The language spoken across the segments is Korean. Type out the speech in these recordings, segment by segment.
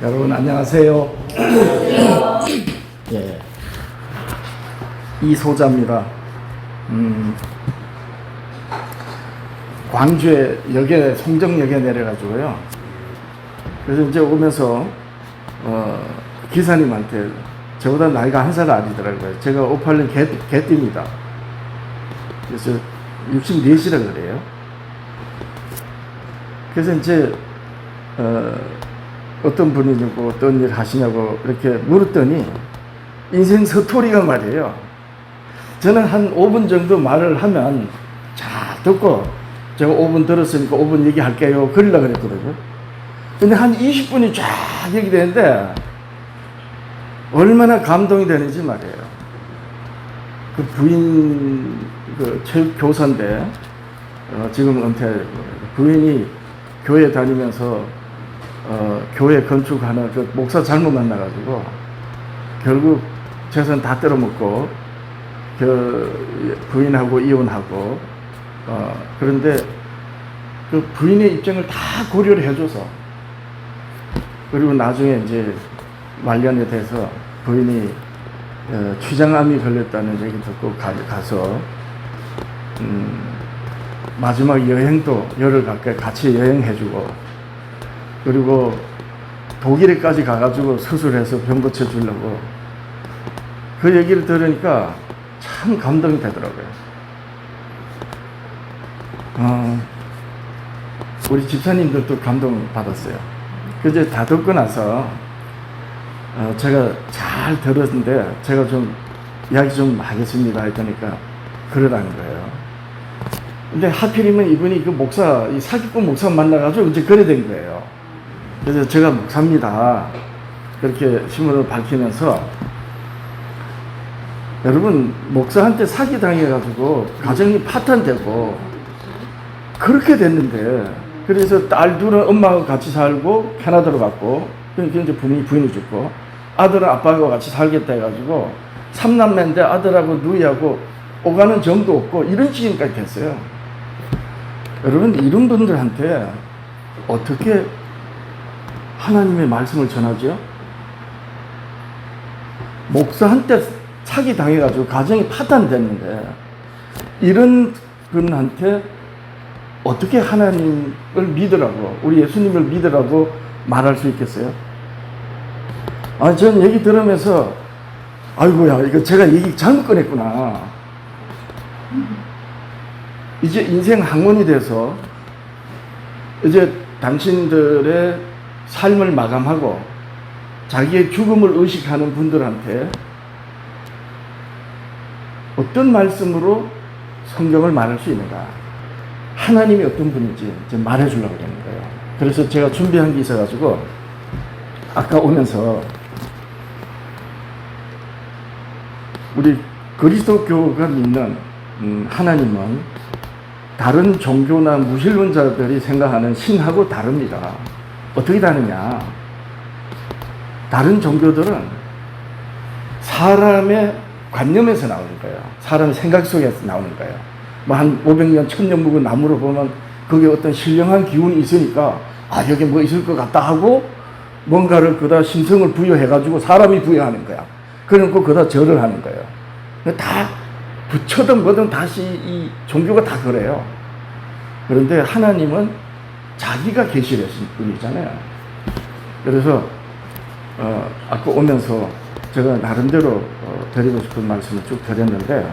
여러분 안녕하세요. 예, 이소자입니다. 광주에 역에 송정역에 내려가지고요. 그래서 이제 오면서 기사님한테 저보다 나이가 한 살 아니더라고요. 제가 58년 개띠입니다. 그래서 64시라 그래요. 그래서 이제 어떤 분이냐고 어떤 일 하시냐고 이렇게 물었더니 인생 서토리가 말이에요. 저는 한 5분 정도 말을 하면 자 듣고 제가 5분 들었으니까 5분 얘기할게요 그러려고 그랬거든요. 근데 한 20분이 쫙 얘기되는데 얼마나 감동이 되는지 말이에요. 그 부인 그 체육 교사인데 지금 은퇴 부인이 교회 다니면서 교회 건축하는 그 목사 잘못 만나가지고 결국 재산 다 뜯어먹고 그 부인하고 이혼하고 그런데 그 부인의 입장을 다 고려를 해줘서 그리고 나중에 이제 말년에 돼서 부인이 췌장암이 걸렸다는 얘기 듣고 가서 마지막 여행도 열흘 가까이 같이 여행해주고 그리고 독일에까지 가가지고 수술해서 병 고쳐주려고 그 얘기를 들으니까 참 감동이 되더라고요. 우리 집사님들도 감동 받았어요. 그제 다 듣고 나서 제가 잘 들었는데 제가 좀 이야기 좀 하겠습니다 했더니까 그러라는 거예요. 근데 하필이면 이분이 그 목사, 이 사기꾼 목사 만나가지고 이제 그래 된 거예요. 그래서 제가 목사입니다. 그렇게 신문을 밝히면서 여러분 목사한테 사기 당해가지고 가정이 파탄되고 그렇게 됐는데 그래서 딸 둘은 엄마하고 같이 살고 캐나다로 갔고 그러니까 이제 부인이 죽고 아들은 아빠하고 같이 살겠다 해가지고 3남매인데 아들하고 누이하고 오가는 정도 없고 이런 지경까지 됐어요. 여러분 이런 분들한테 어떻게 하나님의 말씀을 전하죠? 목사한테 사기 당해가지고 가정이 파탄됐는데 이런 분한테 어떻게 하나님을 믿으라고 우리 예수님을 믿으라고 말할 수 있겠어요? 전 얘기 들으면서 아이고야 이거 제가 얘기 잘못 꺼냈구나. 이제 인생 학문이 돼서 이제 당신들의 삶을 마감하고 자기의 죽음을 의식하는 분들한테 어떤 말씀으로 성경을 말할 수 있는가? 하나님이 어떤 분인지 좀 말해주려고 하는 거예요. 그래서 제가 준비한 게 있어가지고 아까 오면서 우리 그리스도교가 믿는 하나님은 다른 종교나 무신론자들이 생각하는 신하고 다릅니다. 어떻게 다르냐? 다른 종교들은 사람의 관념에서 나오는 거예요. 사람의 생각 속에서 나오는 거예요. 뭐 한 500년, 1000년 묵은 나무로 보면 거기에 어떤 신령한 기운이 있으니까 여기 뭐 있을 것 같다 하고 뭔가를 그다 신성을 부여해가지고 사람이 부여하는 거야. 그러고 그다 절을 하는 거예요. 다 부처든 뭐든 다시 이 종교가 다 그래요. 그런데 하나님은 자기가 계시를 하신 분이잖아요. 그래서 아까 오면서 제가 나름대로 드리고 싶은 말씀을 쭉 드렸는데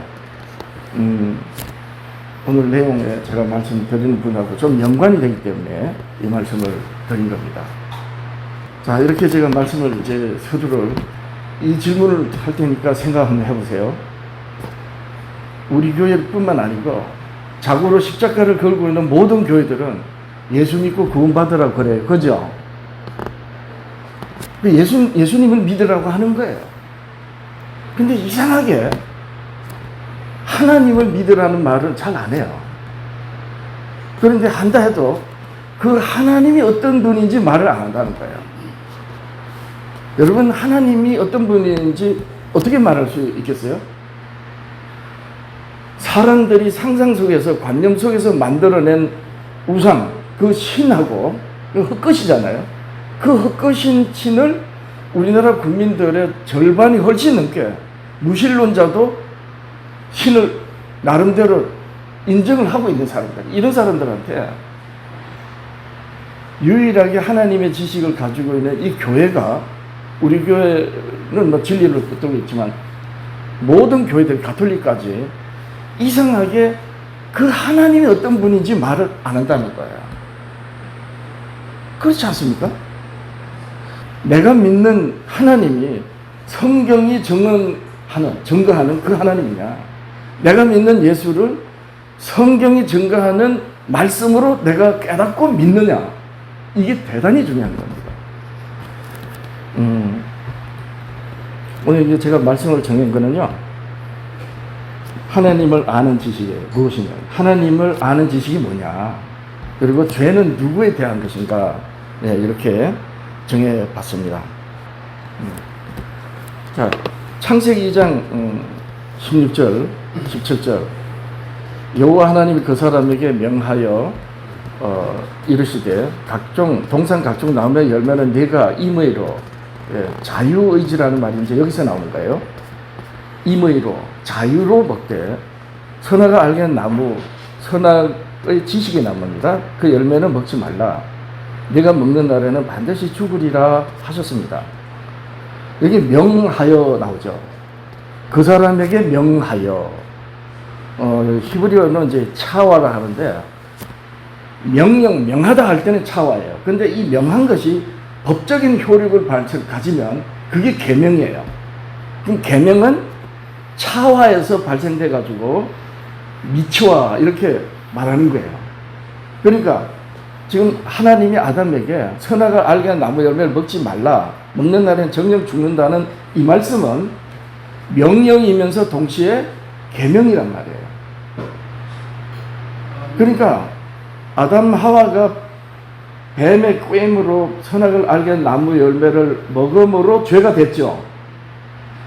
오늘 내용에 제가 말씀드리는 분하고 좀 연관이 되기 때문에 이 말씀을 드린 겁니다. 자, 이렇게 제가 말씀을 이제 서두를 이 질문을 할 테니까 생각 한번 해보세요. 우리 교회뿐만 아니고 자고로 십자가를 걸고 있는 모든 교회들은 예수 믿고 구원받으라고 그래요. 그죠? 예수님을 믿으라고 하는 거예요. 근데 이상하게 하나님을 믿으라는 말은 잘 안 해요. 그런데 한다 해도 그 하나님이 어떤 분인지 말을 안 한다는 거예요. 여러분 하나님이 어떤 분인지 어떻게 말할 수 있겠어요? 사람들이 상상 속에서 관념 속에서 만들어낸 우상 그 신하고 그 헛것이잖아요. 그 헛것인 신을 우리나라 국민들의 절반이 훨씬 넘게 무신론자도 신을 나름대로 인정을 하고 있는 사람들, 이런 사람들한테 유일하게 하나님의 지식을 가지고 있는 이 교회가, 우리 교회는 뭐 진리를 붙들고 있지만 모든 교회들, 가톨릭까지 이상하게 그 하나님이 어떤 분인지 말을 안 한다는 거예요. 그렇지 않습니까? 내가 믿는 하나님이 성경이 증거하는 그 하나님이냐, 내가 믿는 예수를 성경이 증거하는 말씀으로 내가 깨닫고 믿느냐, 이게 대단히 중요한 겁니다. 오늘 이제 제가 말씀을 정한 거는요, 하나님을 아는 지식이 무엇이냐, 하나님을 아는 지식이 뭐냐, 그리고 죄는 누구에 대한 것인가, 네, 이렇게 정해봤습니다. 자, 창세기 2장 16절, 17절. 여호와 하나님이 그 사람에게 명하여 이르시되 동산 각종 나무의 열매는 네가 임의로, 자유의지라는 말이 이제 여기서 나오는 거예요. 임의로, 자유로 먹되 선악을 알게 하는 나무, 선악의 지식의 나무입니다. 그 열매는 먹지 말라. 네가 먹는 날에는 반드시 죽으리라 하셨습니다. 여기 명하여 나오죠. 그 사람에게 명하여. 히브리어는 이제 차와라 하는데, 명하다 할 때는 차와예요. 근데 이 명한 것이 법적인 효력을 가지면 그게 계명이에요. 그럼 계명은 차와에서 발생돼 가지고 미치와 이렇게 말하는 거예요. 그러니까 지금 하나님이 아담에게 선악을 알게 한 나무 열매를 먹지 말라, 먹는 날엔 정령 죽는다는 이 말씀은 명령이면서 동시에 계명이란 말이에요. 그러니까 아담 하와가 뱀의 꾀임으로 선악을 알게 한 나무 열매를 먹음으로 죄가 됐죠.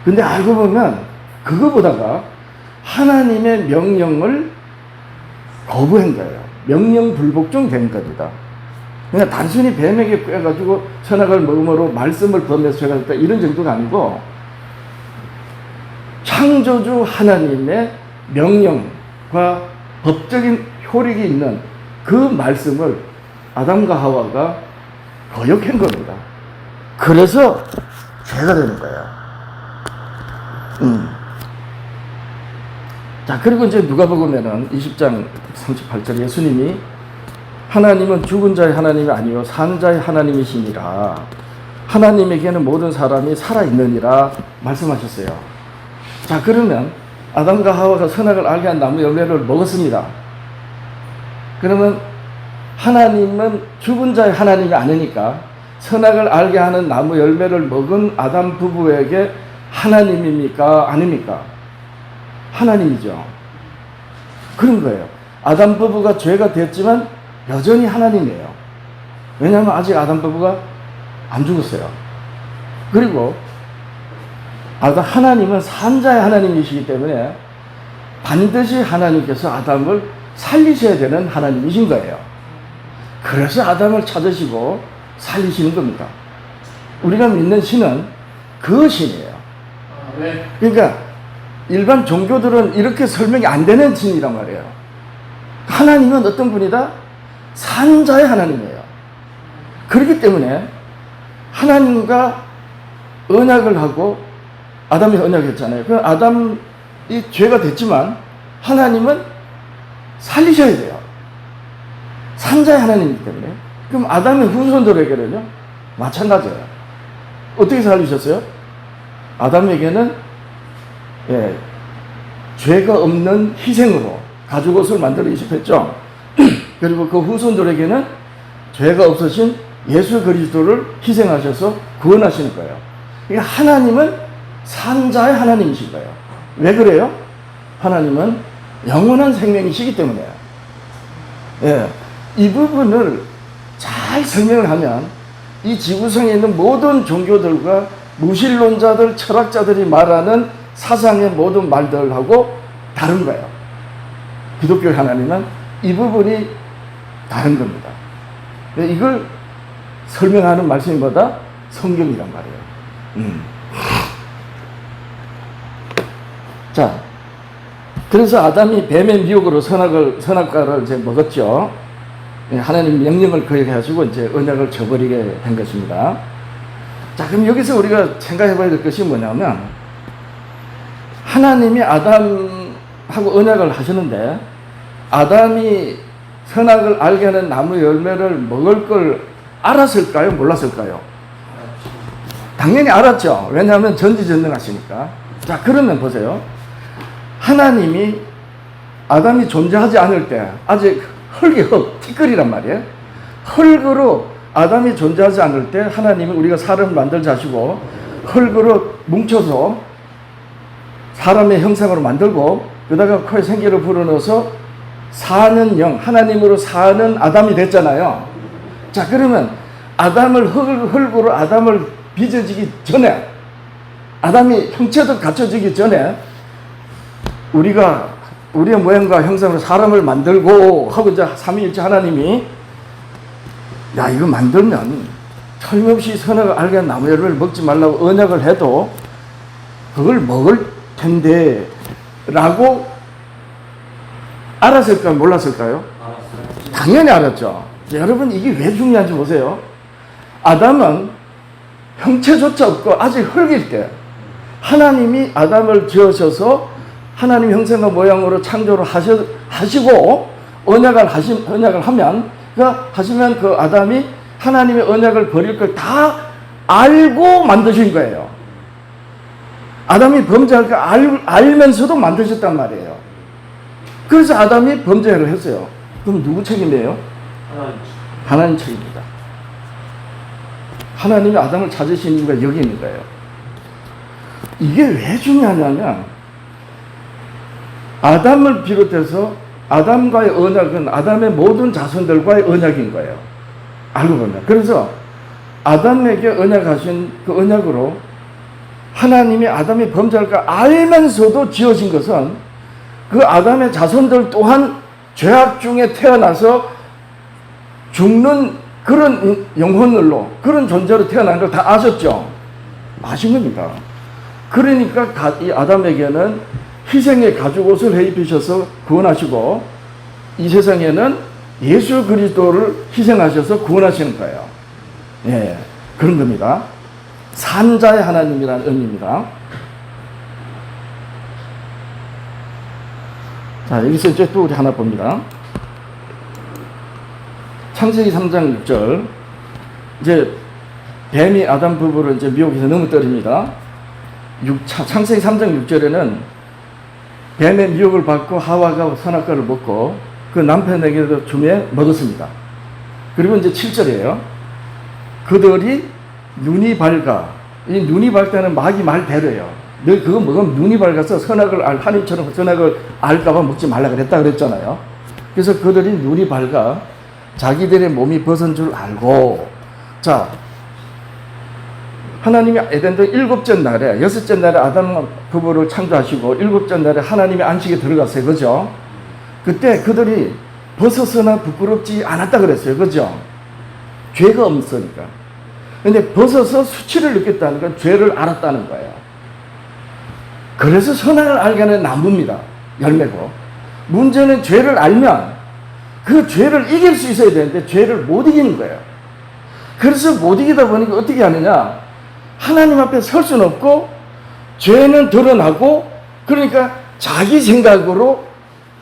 근데 알고 보면 그거보다가 하나님의 명령을 거부한 거예요. 명령 불복종 된 겁니다. 그러니까 단순히 뱀에게 꿰가지고 선악을 먹음으로 말씀을 범해서 죄가 됐다, 이런 정도가 아니고 창조주 하나님의 명령과 법적인 효력이 있는 그 말씀을 아담과 하와가 거역한 겁니다. 그래서 죄가 되는 거예요. 자, 그리고 이제 누가복음에는 20장 38절 예수님이 하나님은 죽은 자의 하나님이 아니요 산 자의 하나님이시니라. 하나님에게는 모든 사람이 살아있느니라 말씀하셨어요. 자, 그러면 아담과 하와가 선악을 알게 한 나무 열매를 먹었습니다. 그러면 하나님은 죽은 자의 하나님이 아니니까 선악을 알게 하는 나무 열매를 먹은 아담 부부에게 하나님입니까? 아닙니까? 하나님이죠. 그런 거예요. 아담 부부가 죄가 됐지만 여전히 하나님이에요. 왜냐하면 아직 아담 부부가 안 죽었어요. 그리고 하나님은 산자의 하나님이시기 때문에 반드시 하나님께서 아담을 살리셔야 되는 하나님이신 거예요. 그래서 아담을 찾으시고 살리시는 겁니다. 우리가 믿는 신은 그 신이에요. 그러니까 일반 종교들은 이렇게 설명이 안 되는 신이란 말이에요. 하나님은 어떤 분이다? 산자의 하나님이에요. 그렇기 때문에 하나님과 언약을 하고 아담이 언약했잖아요. 그 아담이 죄가 됐지만 하나님은 살리셔야 돼요. 산자의 하나님이기 때문에. 그럼 아담의 후손들에게는요, 마찬가지예요. 어떻게 살리셨어요? 아담에게는 죄가 없는 희생으로 가죽옷을 만들어 주셨죠. 그리고 그 후손들에게는 죄가 없으신 예수 그리스도를 희생하셔서 구원하시는 거예요. 그러니까 하나님은 산자의 하나님이신 거예요. 왜 그래요? 하나님은 영원한 생명이시기 때문에. 이 부분을 잘 설명을 하면 이 지구상에 있는 모든 종교들과 무신론자들, 철학자들이 말하는 사상의 모든 말들하고 다른 거예요. 기독교 하나님은 이 부분이 다른 겁니다. 이걸 설명하는 말씀이 뭐다? 성경이란 말이에요. 자, 그래서 아담이 뱀의 미혹으로 선악과를 이제 먹었죠. 하나님 명령을 거역해가지고 이제 언약을 저버리게 된 것입니다. 자, 그럼 여기서 우리가 생각해 봐야 될 것이 뭐냐면, 하나님이 아담하고 언약을 하시는데, 아담이 선악을 알게 하는 나무 열매를 먹을 걸 알았을까요? 몰랐을까요? 당연히 알았죠. 왜냐하면 전지전능하시니까. 자, 그러면 보세요. 하나님이 아담이 존재하지 않을 때, 아직 흙이 티끌이란 말이에요. 흙으로 아담이 존재하지 않을 때 하나님이 우리가 사람을 만들자 하시고 흙으로 뭉쳐서 사람의 형상으로 만들고 그다가 코에 생기를 불어넣어서 사는 영, 하나님으로 사는 아담이 됐잖아요. 자, 그러면 아담을 흙으로 아담을 빚어지기 전에, 아담이 형체도 갖춰지기 전에 우리의 모양과 형상으로 사람을 만들고 하고 이제 삼위일체 하나님이 야, 이거 만들면 틀림없이 선악을 알게 한 나무 열매를 먹지 말라고 언약을 해도 그걸 먹을 텐데 라고 알았을까요? 몰랐을까요? 알았어요. 당연히 알았죠. 여러분, 이게 왜 중요한지 보세요. 아담은 형체조차 없고 아직 흙일 때 하나님이 아담을 지으셔서 하나님 형상과 모양으로 창조를 하시고 언약을 하면 그 아담이 하나님의 언약을 버릴 걸 다 알고 만드신 거예요. 아담이 범죄할 걸 알면서도 만드셨단 말이에요. 그래서 아담이 범죄를 했어요. 그럼 누구 책임이에요? 하나님 책임입니다. 하나님이 아담을 찾으신 이유가 여기 있는 거예요. 이게 왜 중요하냐면 아담을 비롯해서 아담과의 언약은 아담의 모든 자손들과의 언약인 거예요. 알고 보면. 그래서 아담에게 언약하신 그 언약으로 하나님이 아담이 범죄할 걸 알면서도 지어진 것은 그 아담의 자손들 또한 죄악 중에 태어나서 죽는 그런 영혼들로, 그런 존재로 태어난 걸 다 아셨죠? 아신 겁니다. 그러니까 이 아담에게는 희생의 가죽옷을 해 입히셔서 구원하시고 이 세상에는 예수 그리스도를 희생하셔서 구원하시는 거예요. 예, 그런 겁니다. 산자의 하나님이라는 의미입니다. 자, 여기서 이제 또 우리 하나 봅니다. 창세기 3장 6절. 이제 뱀이 아담 부부를 이제 미혹해서 넘어뜨립니다. 창세기 3장 6절에는 뱀의 미혹을 받고 하와가 선악과를 먹고 그 남편에게도 주매 먹었습니다. 그리고 이제 7절이에요. 그들이 눈이 밝아. 이 눈이 밝다는 마귀 말대로예요. 너 그거 먹으면 눈이 밝아서 하나님처럼 선악을 알까봐 먹지 말라 그랬다 그랬잖아요. 그래서 그들이 눈이 밝아 자기들의 몸이 벗은 줄 알고, 자, 하나님이 에덴동 7째 날에, 6째 날에 아담 부부를 창조하시고 7째 날에 하나님의 안식에 들어갔어요. 그죠? 그때 그들이 벗어서나 부끄럽지 않았다 그랬어요. 그죠? 죄가 없으니까. 근데 벗어서 수치를 느꼈다는 건 죄를 알았다는 거예요. 그래서 선악을 알게 하는 나무입니다. 열매고. 문제는 죄를 알면 그 죄를 이길 수 있어야 되는데 죄를 못 이기는 거예요. 그래서 못 이기다 보니까 어떻게 하느냐? 하나님 앞에 설 수는 없고 죄는 드러나고, 그러니까 자기 생각으로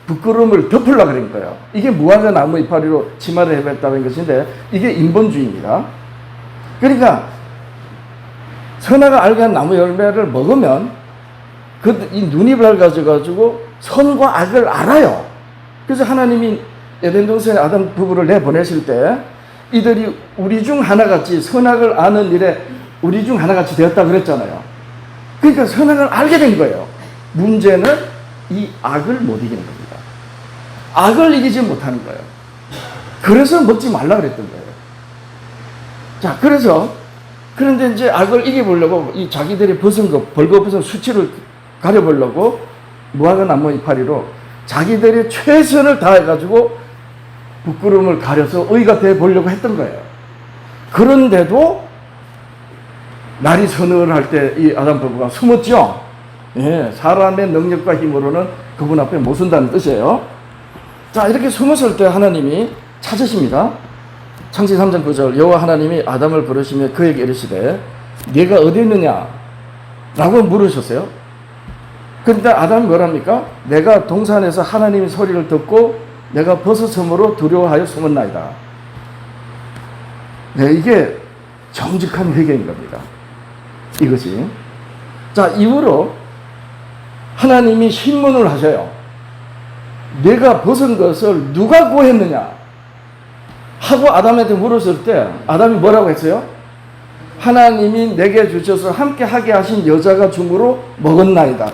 부끄러움을 덮으려고 그런 거예요. 이게 무화과 나무 이파리로 치마를 해봤다는 것인데 이게 인본주의입니다. 그러니까 선악을 알게 한 나무 열매를 먹으면 이 눈이 밝아져가지고 선과 악을 알아요. 그래서 하나님이 에덴 동산에 아담 부부를 내보내실 때 이들이 우리 중 하나같이 선악을 아는 일에 우리 중 하나같이 되었다 그랬잖아요. 그러니까 선악을 알게 된 거예요. 문제는 이 악을 못 이기는 겁니다. 악을 이기지 못하는 거예요. 그래서 먹지 말라 그랬던 거예요. 자, 그런데 이제 악을 이겨보려고 이 자기들이 벗은 거, 벌거벗은 수치를 가려보려고 무화과 나무 이파리로 자기들이 최선을 다해가지고 부끄러움을 가려서 의가 돼 보려고 했던 거예요. 그런데도 날이 서늘할 때 이 아담 부부가 숨었죠. 예, 사람의 능력과 힘으로는 그분 앞에 못 선다는 뜻이에요. 자, 이렇게 숨었을 때 하나님이 찾으십니다. 창세기 3장 9절 여호와 하나님이 아담을 부르시며 그에게 이르시되 네가 어디 있느냐? 라고 물으셨어요. 그런데 아담이 뭐랍니까? 내가 동산에서 하나님의 소리를 듣고 내가 벗어섬으로 두려워하여 숨었나이다. 네, 이게 정직한 회개인 겁니다. 이것이. 자, 이후로 하나님이 신문을 하셔요. 내가 벗은 것을 누가 구했느냐? 하고 아담한테 물었을 때 아담이 뭐라고 했어요? 하나님이 내게 주셔서 함께 하게 하신 여자가 줌으로 먹었나이다.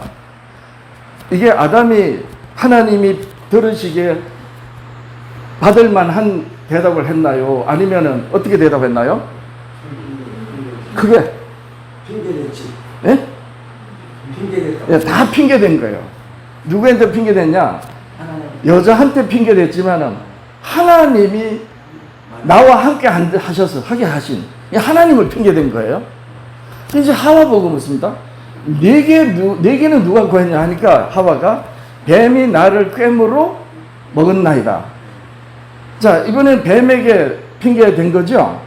이게 아담이 하나님이 들으시기에 받을 만한 대답을 했나요? 아니면은 어떻게 대답했나요? 그게 핑계댔지. 예? 핑계댔다. 예, 다 핑계댄 거예요. 누구한테 핑계댔냐? 여자한테 핑계댔지만은 하나님이 나와 함께 하셔서 하게 하신 하나님을 핑계댄 거예요. 이제 하와 보고 묻습니다. 네게는 누가 구했냐 하니까 하와가 뱀이 나를 꿰물어 먹었나이다. 자, 이번엔 뱀에게 핑계된 거죠.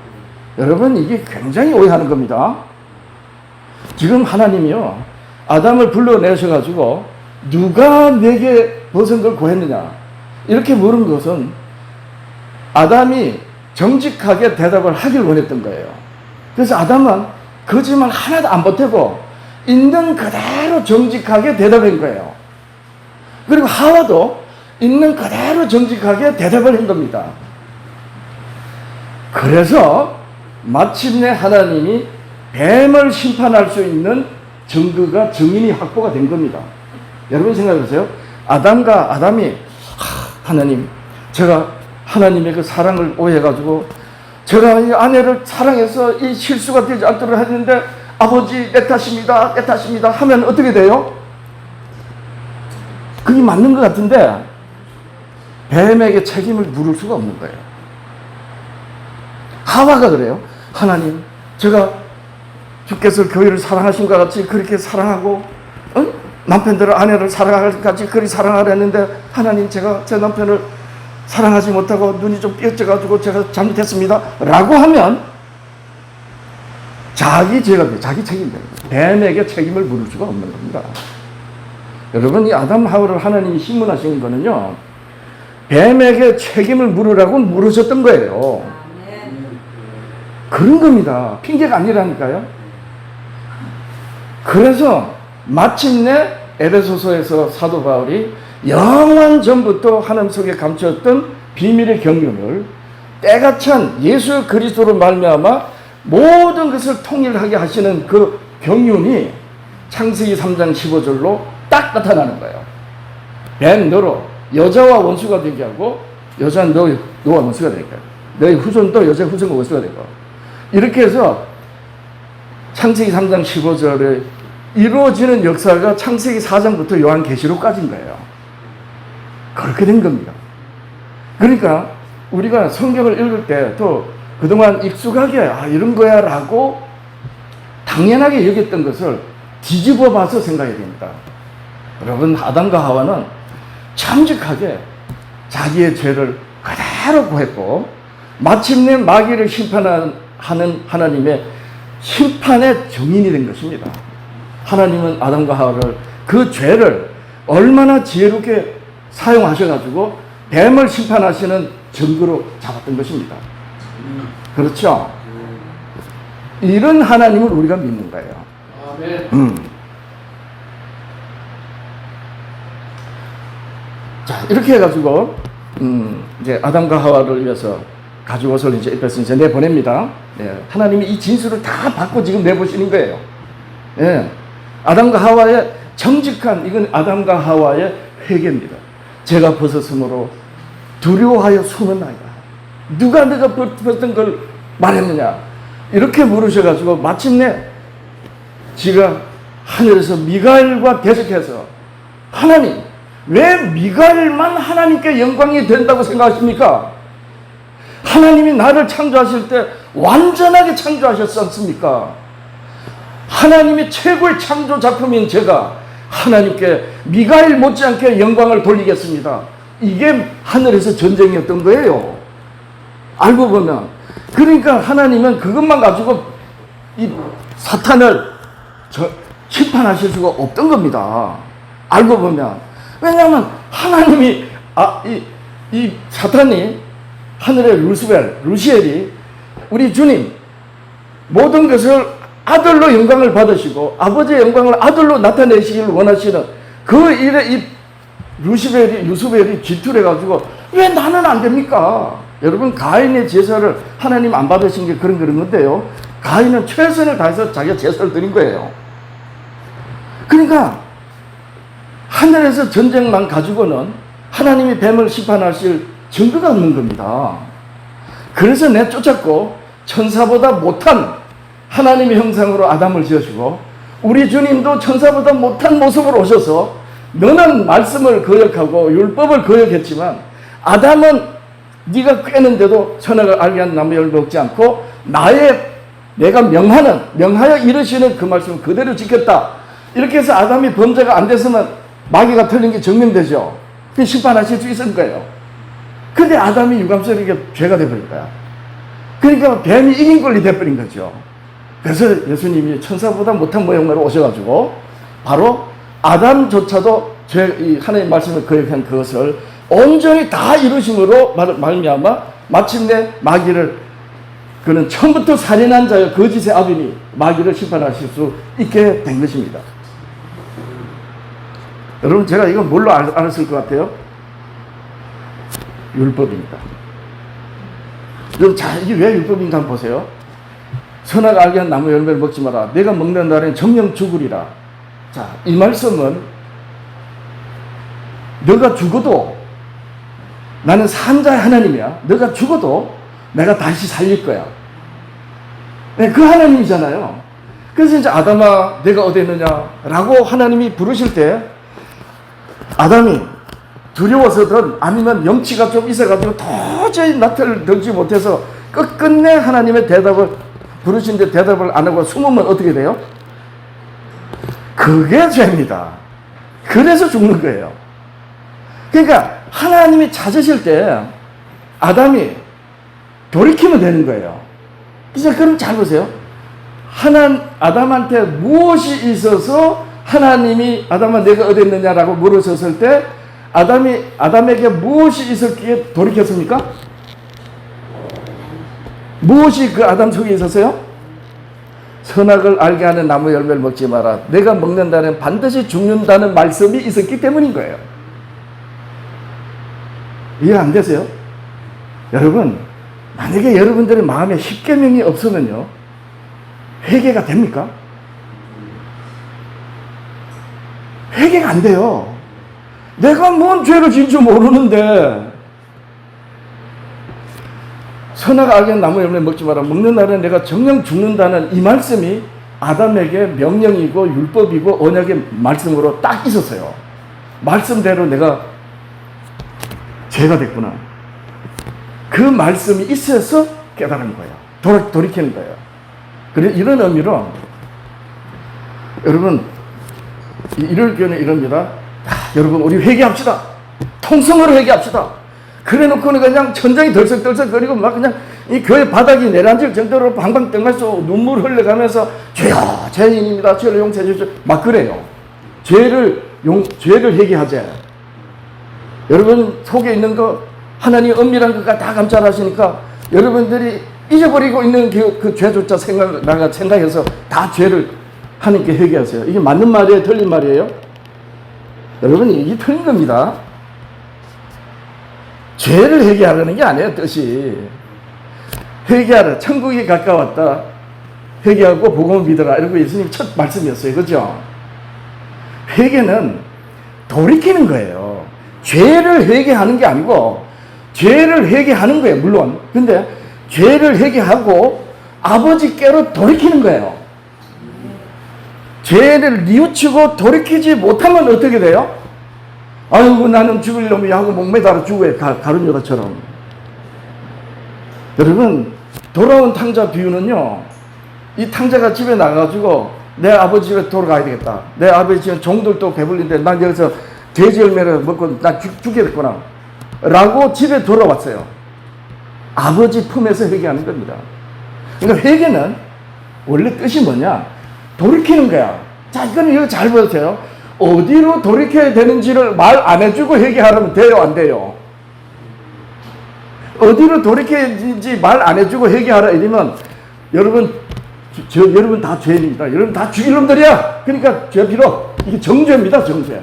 여러분, 이게 굉장히 오해하는 겁니다. 지금 하나님이요, 아담을 불러내셔가지고 누가 내게 벗은 걸 구했느냐 이렇게 물은 것은 아담이 정직하게 대답을 하길 원했던 거예요. 그래서 아담은 거짓말 하나도 안 보태고 있는 그대로 정직하게 대답한 거예요. 그리고 하와도 있는 그대로 정직하게 대답을 한 겁니다. 그래서 마침내 하나님이 뱀을 심판할 수 있는 증거가 증인이 확보가 된 겁니다. 여러분 생각해보세요. 아담이 하나님, 제가 하나님의 그 사랑을 오해해가지고 제가 이 아내를 사랑해서 이 실수가 되지 않도록 했는데 아버지 내 탓입니다 하면 어떻게 돼요? 그게 맞는 것 같은데 뱀에게 책임을 물을 수가 없는 거예요. 하와가 그래요. 하나님, 제가 주께서 교회를 사랑하신 것 같이 그렇게 사랑하고 남편들을 아내를 사랑할 것 같이 그리 사랑하려 했는데 하나님, 제가 제 남편을 사랑하지 못하고 눈이 좀 삐어져가지고 제가 잘못했습니다 라고 하면 자기 죄가 돼요. 자기 책임돼요. 뱀에게 책임을 물을 수가 없는 겁니다. 여러분, 이 아담 하와를 하나님이 신문하신 거는요, 뱀에게 책임을 물으라고 물으셨던 거예요. 그런 겁니다. 핑계가 아니라니까요. 그래서 마침내 에베소서에서 사도 바울이 영원 전부터 하나님 속에 감추었던 비밀의 경륜을 때가 찬 예수 그리스도로 말미암아 모든 것을 통일하게 하시는 그 경륜이 창세기 3장 15절로 딱 나타나는 거예요. 뱀 너로 여자와 원수가 되게 하고 여자는 너와 원수가 되게 하고 너의 후손도 여자의 후손과 원수가 되고, 이렇게 해서 창세기 3장 15절에 이루어지는 역사가 창세기 4장부터 요한계시록까지인 거예요. 그렇게 된 겁니다. 그러니까 우리가 성경을 읽을 때 또 그동안 익숙하게 이런 거야 라고 당연하게 여겼던 것을 뒤집어 봐서 생각해야 됩니다. 여러분, 아담과 하와는 정직하게 자기의 죄를 그대로 구했고 마침내 마귀를 심판하는 하나님의 심판의 증인이 된 것입니다. 하나님은 아담과 하와를 그 죄를 얼마나 지혜롭게 사용하셔가지고 뱀을 심판하시는 증거로 잡았던 것입니다. 그렇죠? 이런 하나님을 우리가 믿는 거예요. 자, 이렇게 해가지고 이제 아담과 하와를 위해서 가죽옷을 이제 입혀서 이제 내보냅니다. 예, 하나님이 이 진술을 다 받고 지금 내보시는 거예요. 예, 아담과 하와의 정직한, 이건 아담과 하와의 회개입니다. 제가 벗었으므로 두려워하여 숨었나이다. 누가 내가 벗은 걸 말했느냐? 이렇게 물으셔가지고 마침내 지가 하늘에서 미가엘과 대적해서, 하나님, 왜 미가엘만 하나님께 영광이 된다고 생각하십니까? 하나님이 나를 창조하실 때 완전하게 창조하셨지 않습니까? 하나님의 최고의 창조 작품인 제가 하나님께 미가엘 못지않게 영광을 돌리겠습니다. 이게 하늘에서 전쟁이었던 거예요. 알고 보면. 그러니까 하나님은 그것만 가지고 이 사탄을 심판하실 수가 없던 겁니다. 알고 보면. 왜냐하면 하나님이 이 사탄이 하늘의 루시엘이 우리 주님 모든 것을 아들로 영광을 받으시고 아버지의 영광을 아들로 나타내시기를 원하시는 그 일에 이 루시벨이 질투를 해가지고 왜 나는 안 됩니까? 여러분 가인의 제사를 하나님 안 받으신 게 그런 건데요. 가인은 최선을 다해서 자기가 제사를 드린 거예요. 그러니까 하늘에서 전쟁만 가지고는 하나님이 뱀을 심판하실 증거가 없는 겁니다. 그래서 내쫓았고 천사보다 못한 하나님의 형상으로 아담을 지으시고 우리 주님도 천사보다 못한 모습으로 오셔서 너는 말씀을 거역하고 율법을 거역했지만 아담은 네가 꿰는데도 선악을 알게 하는 나무 열매 먹지 않고 내가 명하여 이르시는 그 말씀을 그대로 지켰다. 이렇게 해서 아담이 범죄가 안 됐으면 마귀가 틀린 게 증명되죠. 그 심판하실 수 있을 거예요. 근데 아담이 유감스럽게 죄가 돼버린 거야. 그러니까 뱀이 이긴 꼴이 돼버린 거죠. 그래서 예수님이 천사보다 못한 모형으로 오셔가지고 바로 아담조차도 하나님의 말씀을 거역한 그것을 온전히 다 이루심으로 말미암아 마침내 마귀를 그는 처음부터 살인한 자여 거짓의 아들이 마귀를 심판하실 수 있게 된 것입니다. 여러분 제가 이건 뭘로 알았을 것 같아요? 율법입니다. 여러분 자 이게 왜 율법인가 한번 보세요. 선악 알게 한 나무 열매를 먹지 마라. 내가 먹는 날엔 정령 죽으리라. 자, 이 말씀은 너가 죽어도 나는 산자의 하나님이야. 너가 죽어도 내가 다시 살릴 거야. 네, 그 하나님이잖아요. 그래서 이제 아담아 내가 어디 있느냐라고 하나님이 부르실 때 아담이 두려워서든 아니면 염치가 좀 있어가지고 도저히 낯을 들지 못해서 끝끝내 하나님의 대답을 부르신데 대답을 안 하고 숨으면 어떻게 돼요? 그게 죄입니다. 그래서 죽는 거예요. 그러니까 하나님이 찾으실 때 아담이 돌이키면 되는 거예요. 그래서 그럼 잘 보세요. 아담한테 무엇이 있어서 하나님이 아담아 내가 어디 있느냐라고 물으셨을 때 아담에게 무엇이 있었기에 돌이켰습니까? 무엇이 그 아담 속에 있었어요? 선악을 알게 하는 나무 열매를 먹지 마라. 내가 먹는다는 반드시 죽는다는 말씀이 있었기 때문인 거예요. 이해 안 되세요? 여러분, 만약에 여러분들의 마음에 십계명이 없으면요, 회개가 됩니까? 회개가 안 돼요. 내가 뭔 죄를 지은 줄 모르는데 선악 알게 하는 나무 열매 먹지 마라. 먹는 날은 내가 정녕 죽는다는 이 말씀이 아담에게 명령이고 율법이고 언약의 말씀으로 딱 있었어요. 말씀대로 내가 죄가 됐구나. 그 말씀이 있어서 깨달은 거예요. 돌이키는 거예요. 그래 이런 의미로 여러분 이럴 경우는 이럽니다. 여러분 우리 회개합시다. 통성으로 회개합시다. 그래 놓고는 그냥 천장이 덜썩덜썩거리고 막 그냥 이 교회 바닥이 내려앉을 정도로 방방 떠나서 눈물 흘려가면서 죄야 죄인입니다. 죄를 용서해 주십시오. 막 그래요. 죄를 회개하자. 여러분 속에 있는 거 하나님 은밀한 것과 다 감찰하시니까 여러분들이 잊어버리고 있는 그 죄조차 생각해서 다 죄를 하나님께 회개하세요. 이게 맞는 말이에요? 틀린 말이에요? 여러분 이게 틀린 겁니다. 죄를 회개하라는 게 아니에요. 뜻이 회개하라. 천국이 가까웠다. 회개하고 복음을 믿어라. 이러고 예수님 첫 말씀이었어요. 그죠? 회개는 돌이키는 거예요. 죄를 회개하는 게 아니고 죄를 회개하는 거예요. 물론. 근데 죄를 회개하고 아버지께로 돌이키는 거예요. 죄를 뉘우치고 돌이키지 못하면 어떻게 돼요? 아이고 나는 죽을 놈이 하고 목매달아 죽어요. 가룟 유다처럼. 여러분 돌아온 탕자 비유는요, 이 탕자가 집에 나가가지고 내 아버지 집에 돌아가야 되겠다. 내 아버지 집에 종들도 배불린데 난 여기서 돼지 열매를 먹고 난 죽겠구나. 라고 집에 돌아왔어요. 아버지 품에서 회개하는 겁니다. 그러니까 회개는 원래 뜻이 뭐냐? 돌이키는 거야. 자, 이거는 이거 잘 보세요. 어디로 돌이켜야 되는지를 말 안 해주고 회개하려면 돼요, 안 돼요? 어디로 돌이켜야 되는지 말 안 해주고 회개하라 이러면 여러분, 여러분 다 죄인입니다. 여러분 다 죽일 놈들이야. 그러니까 죄 필요. 이게 정죄입니다, 정죄.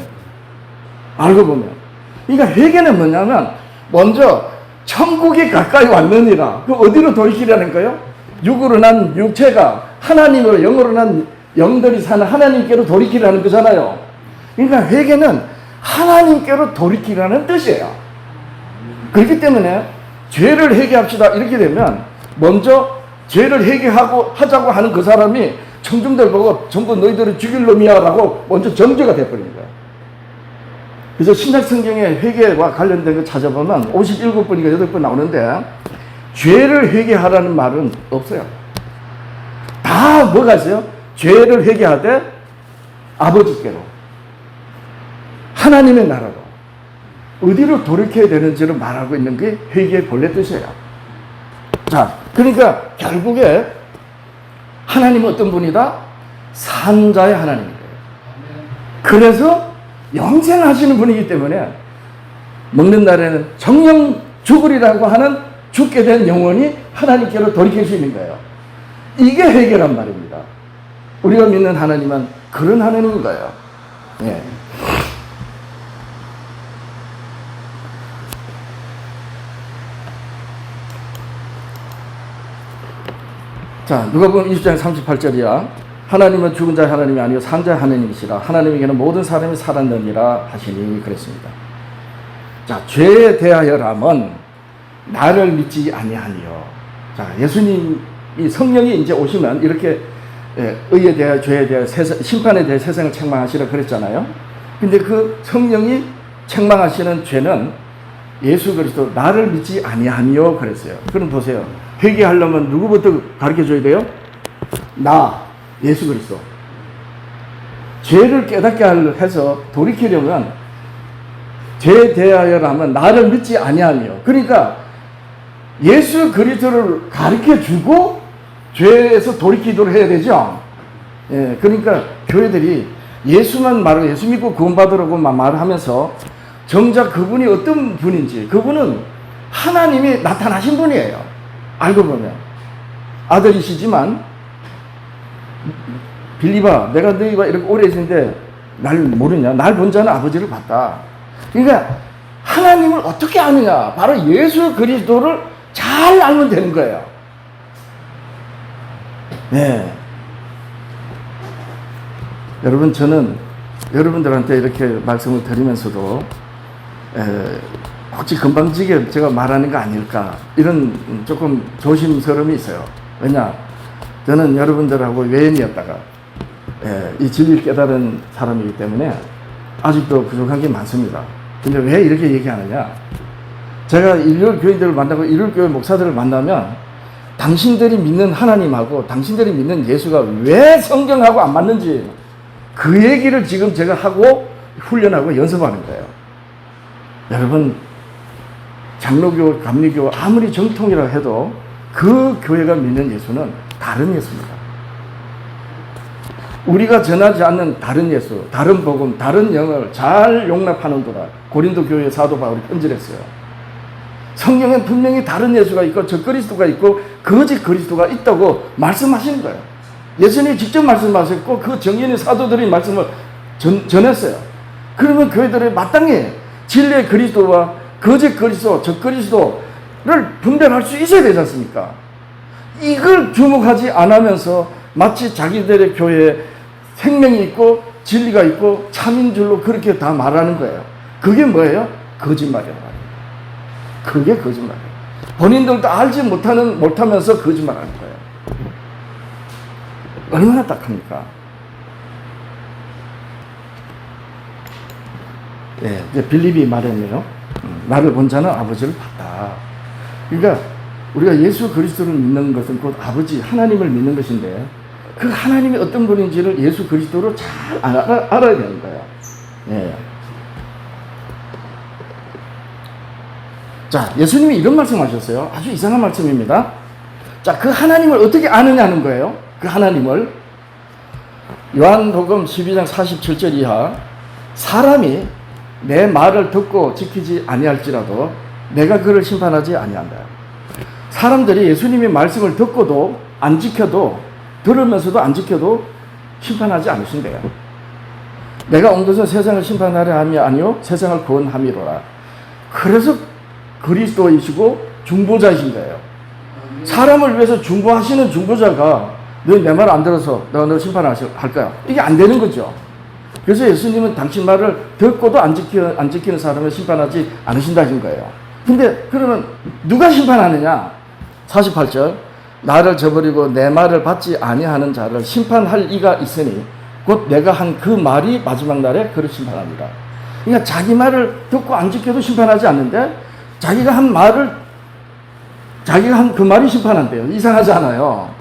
알고 보면. 그러니까 회개는 뭐냐면 먼저 천국이 가까이 왔느니라. 그 어디로 돌이키라는 거예요? 육으로 난 육체가 하나님으로 영으로 난 영들이 사는 하나님께로 돌이키라는 거잖아요. 그러니까 회개는 하나님께로 돌이키라는 뜻이에요. 그렇기 때문에 죄를 회개합시다 이렇게 되면 먼저 죄를 회개하고 하자고 하는 그 사람이 청중들 보고 전부 너희들을 죽일 놈이야 라고 먼저 정죄가 돼버린 거예요. 그래서 신약성경에 회개와 관련된 거 찾아보면 57번인가 8번 나오는데 죄를 회개하라는 말은 없어요. 다 뭐가 있어요? 죄를 회개하되 아버지께로 하나님의 나라로 어디로 돌이켜야 되는지를 말하고 있는 게 회개의 본래 뜻이에요. 자, 그러니까 결국에 하나님은 어떤 분이다? 산자의 하나님이에요. 그래서 영생하시는 분이기 때문에 먹는 날에는 정령 죽으리라고 하는 죽게 된 영혼이 하나님께로 돌이킬 수 있는 거예요. 이게 회개란 말입니다. 우리가 믿는 하나님은 그런 하나님인 거예요. 예. 자, 누가복음 20장 38절이야. 하나님은 죽은 자의 하나님이 아니요 산자의 하나님이시라. 하나님에게는 모든 사람이 살았느니라 하시니 그랬습니다. 자, 죄에 대하여라면 나를 믿지 아니하니요. 자, 예수님이 성령이 이제 오시면 이렇게 의에 대하여 죄에 대하여 심판에 대해 세상을 책망하시라 그랬잖아요. 근데 그 성령이 책망하시는 죄는 예수 그리스도 나를 믿지 아니하니요 그랬어요. 그럼 보세요. 회개하려면 누구부터 가르쳐 줘야 돼요? 나, 예수 그리스도. 죄를 깨닫게 해서 돌이키려면 죄에 대하여라면 나를 믿지 아니하며, 그러니까 예수 그리스도를 가르쳐 주고 죄에서 돌이키도록 해야 되죠. 예, 그러니까 교회들이 예수만 말하고 예수 믿고 구원받으라고만 말하면서 정작 그분이 어떤 분인지, 그분은 하나님이 나타나신 분이에요. 알고 보면 아들이시지만 빌리바, 내가 너희와 이렇게 오래 있는데 날 모르냐? 날 본 자는 아버지를 봤다. 그러니까 하나님을 어떻게 아느냐? 바로 예수 그리스도를 잘 알면 되는 거예요. 네. 여러분, 저는 여러분들한테 이렇게 말씀을 드리면서도 혹시 금방지게 제가 말하는 거 아닐까 이런 조금 조심스러움이 있어요. 왜냐? 저는 여러분들하고 외인이었다가 이 진리를 깨달은 사람이기 때문에 아직도 부족한 게 많습니다. 근데 왜 이렇게 얘기하느냐? 제가 일요일 교인들을 만나고 일요일 교회 목사들을 만나면 당신들이 믿는 하나님하고 당신들이 믿는 예수가 왜 성경하고 안 맞는지 그 얘기를 지금 제가 하고 훈련하고 연습하는 거예요. 여러분, 장로교, 감리교 아무리 정통이라 해도 그 교회가 믿는 예수는 다른 예수입니다. 우리가 전하지 않는 다른 예수, 다른 복음, 다른 영을 잘 용납하는도다. 고린도 교회 사도 바울이 편지를 했어요. 성경엔 분명히 다른 예수가 있고 적그리스도가 있고 거짓 그리스도가 있다고 말씀하시는 거예요. 예수님이 직접 말씀하셨고 그 정인의 사도들이 말씀을 전했어요. 그러면 교회들이 마땅히 진리의 그리스도와 거짓 그리스도, 적그리스도를 분별할 수 있어야 되지 않습니까? 이걸 주목하지 않으면서 마치 자기들의 교회에 생명이 있고 진리가 있고 참인 줄로 그렇게 다 말하는 거예요. 그게 뭐예요? 거짓말이에요. 그게 거짓말이에요. 본인들도 알지 못하면서 거짓말하는 거예요. 얼마나 딱합니까? 예, 이제 빌립이 말했네요. 나를 본 자는 아버지를 봤다. 그러니까 우리가 예수 그리스도를 믿는 것은 곧 아버지 하나님을 믿는 것인데 그 하나님이 어떤 분인지를 예수 그리스도로 잘 알아야 되는 거예요. 예. 자, 예수님이 이런 말씀하셨어요. 아주 이상한 말씀입니다. 자, 그 하나님을 어떻게 아느냐는 거예요. 그 하나님을 요한복음 12장 47절 이하 사람이 내 말을 듣고 지키지 아니할지라도 내가 그를 심판하지 아니한다. 사람들이 예수님의 말씀을 듣고도 안 지켜도 들으면서도 안 지켜도 심판하지 않으신대요. 내가 온 것은 세상을 심판하려 함이 아니요 세상을 구원함이로라. 그래서 그리스도이시고 중보자이신 거예요. 사람을 위해서 중보하시는 중보자가 너 내 말 안 들어서 내가 너 심판할까요? 이게 안 되는 거죠. 그래서 예수님은 당신 말을 듣고도 안 지키는 사람을 심판하지 않으신다는 거예요. 근데 그러면 누가 심판하느냐? 48절 나를 저버리고 내 말을 받지 아니하는 자를 심판할 이가 있으니 곧 내가 한 그 말이 마지막 날에 그를 심판합니다. 그러니까 자기 말을 듣고 안 지켜도 심판하지 않는데 자기가 한 그 말이 심판한대요. 이상하지 않아요.